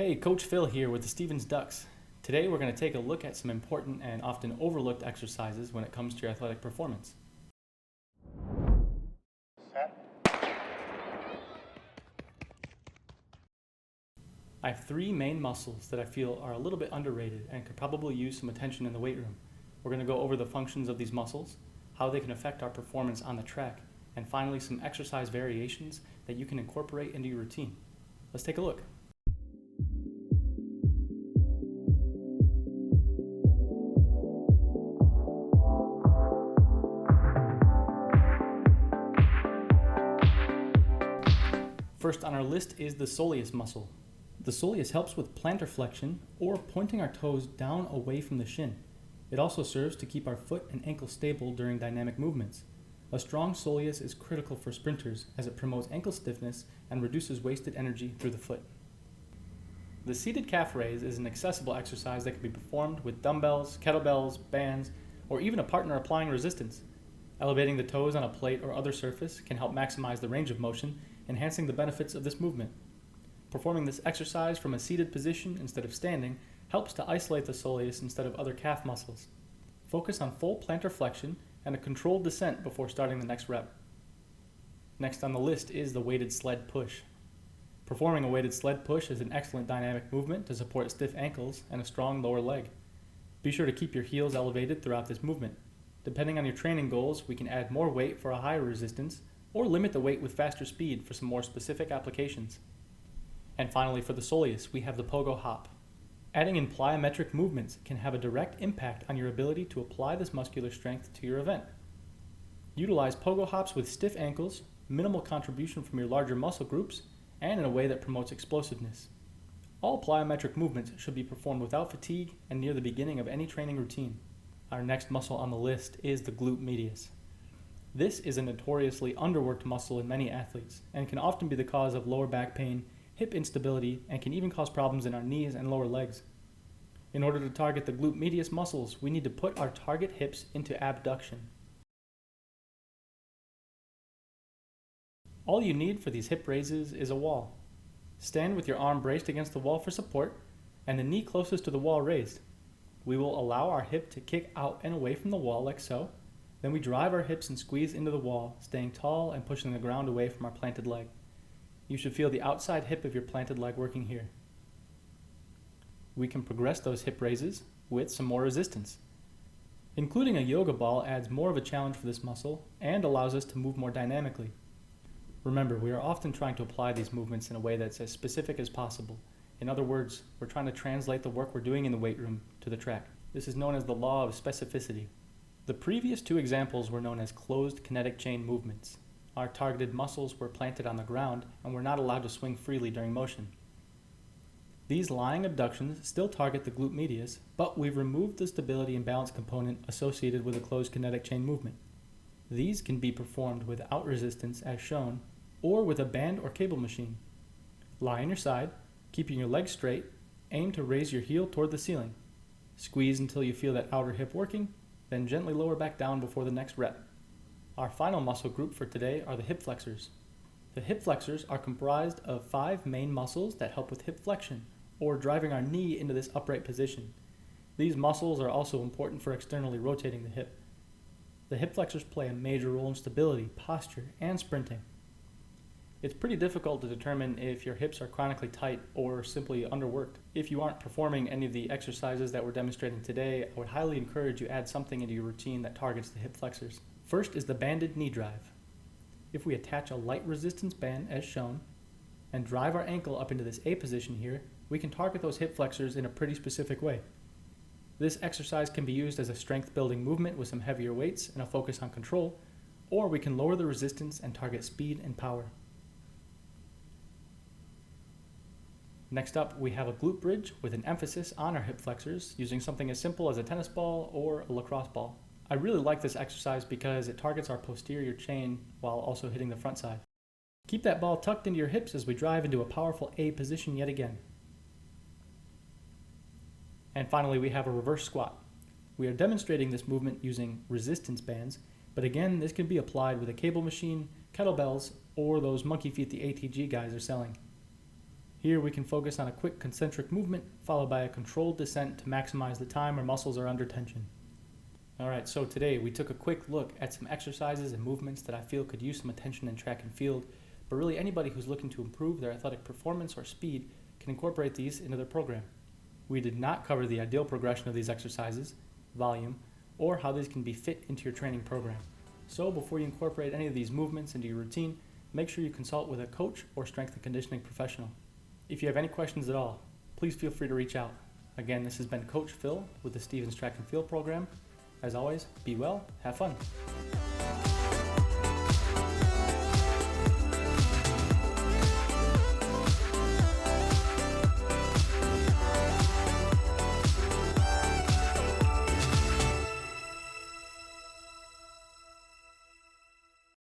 Hey, Coach Phil here with the Stevens Ducks. Today we're going to take a look at some important and often overlooked exercises when it comes to your athletic performance. Set. I have three main muscles that I feel are a little bit underrated and could probably use some attention in the weight room. We're going to go over the functions of these muscles, how they can affect our performance on the track, and finally some exercise variations that you can incorporate into your routine. Let's take a look. First on our list is the soleus muscle. The soleus helps with plantar flexion, or pointing our toes down away from the shin. It also serves to keep our foot and ankle stable during dynamic movements. A strong soleus is critical for sprinters as it promotes ankle stiffness and reduces wasted energy through the foot. The seated calf raise is an accessible exercise that can be performed with dumbbells, kettlebells, bands, or even a partner applying resistance. Elevating the toes on a plate or other surface can help maximize the range of motion, enhancing the benefits of this movement. Performing this exercise from a seated position instead of standing helps to isolate the soleus instead of other calf muscles. Focus on full plantar flexion and a controlled descent before starting the next rep. Next on the list is the weighted sled push. Performing a weighted sled push is an excellent dynamic movement to support stiff ankles and a strong lower leg. Be sure to keep your heels elevated throughout this movement. Depending on your training goals, we can add more weight for a higher resistance or limit the weight with faster speed for some more specific applications. And finally, for the soleus, we have the pogo hop. Adding in plyometric movements can have a direct impact on your ability to apply this muscular strength to your event. Utilize pogo hops with stiff ankles, minimal contribution from your larger muscle groups, and in a way that promotes explosiveness. All plyometric movements should be performed without fatigue and near the beginning of any training routine. Our next muscle on the list is the glute medius. This is a notoriously underworked muscle in many athletes and can often be the cause of lower back pain, hip instability, and can even cause problems in our knees and lower legs. In order to target the glute medius muscles, we need to put our target hips into abduction. All you need for these hip raises is a wall. Stand with your arm braced against the wall for support and the knee closest to the wall raised. We will allow our hip to kick out and away from the wall like so. Then we drive our hips and squeeze into the wall, staying tall and pushing the ground away from our planted leg. You should feel the outside hip of your planted leg working here. We can progress those hip raises with some more resistance. Including a yoga ball adds more of a challenge for this muscle and allows us to move more dynamically. Remember, we are often trying to apply these movements in a way that's as specific as possible. In other words, we're trying to translate the work we're doing in the weight room to the track. This is known as the law of specificity. The previous two examples were known as closed kinetic chain movements. Our targeted muscles were planted on the ground and were not allowed to swing freely during motion. These lying abductions still target the glute medius, but we've removed the stability and balance component associated with a closed kinetic chain movement. These can be performed without resistance as shown, or with a band or cable machine. Lie on your side, keeping your legs straight, aim to raise your heel toward the ceiling. Squeeze until you feel that outer hip working, then gently lower back down before the next rep. Our final muscle group for today are the hip flexors. The hip flexors are comprised of 5 main muscles that help with hip flexion, or driving our knee into this upright position. These muscles are also important for externally rotating the hip. The hip flexors play a major role in stability, posture, and sprinting. It's pretty difficult to determine if your hips are chronically tight or simply underworked. If you aren't performing any of the exercises that we're demonstrating today, I would highly encourage you add something into your routine that targets the hip flexors. First is the banded knee drive. If we attach a light resistance band as shown and drive our ankle up into this A position here, we can target those hip flexors in a pretty specific way. This exercise can be used as a strength building movement with some heavier weights and a focus on control, or we can lower the resistance and target speed and power. Next up, we have a glute bridge with an emphasis on our hip flexors using something as simple as a tennis ball or a lacrosse ball. I really like this exercise because it targets our posterior chain while also hitting the front side. Keep that ball tucked into your hips as we drive into a powerful A position yet again. And finally, we have a reverse squat. We are demonstrating this movement using resistance bands, but again, this can be applied with a cable machine, kettlebells, or those monkey feet the ATG guys are selling. Here we can focus on a quick concentric movement followed by a controlled descent to maximize the time our muscles are under tension. Alright, so today we took a quick look at some exercises and movements that I feel could use some attention in track and field, but really anybody who's looking to improve their athletic performance or speed can incorporate these into their program. We did not cover the ideal progression of these exercises, volume, or how these can be fit into your training program. So before you incorporate any of these movements into your routine, make sure you consult with a coach or strength and conditioning professional. If you have any questions at all, please feel free to reach out. Again, this has been Coach Phil with the Stevens Track and Field program. As always, be well, have fun.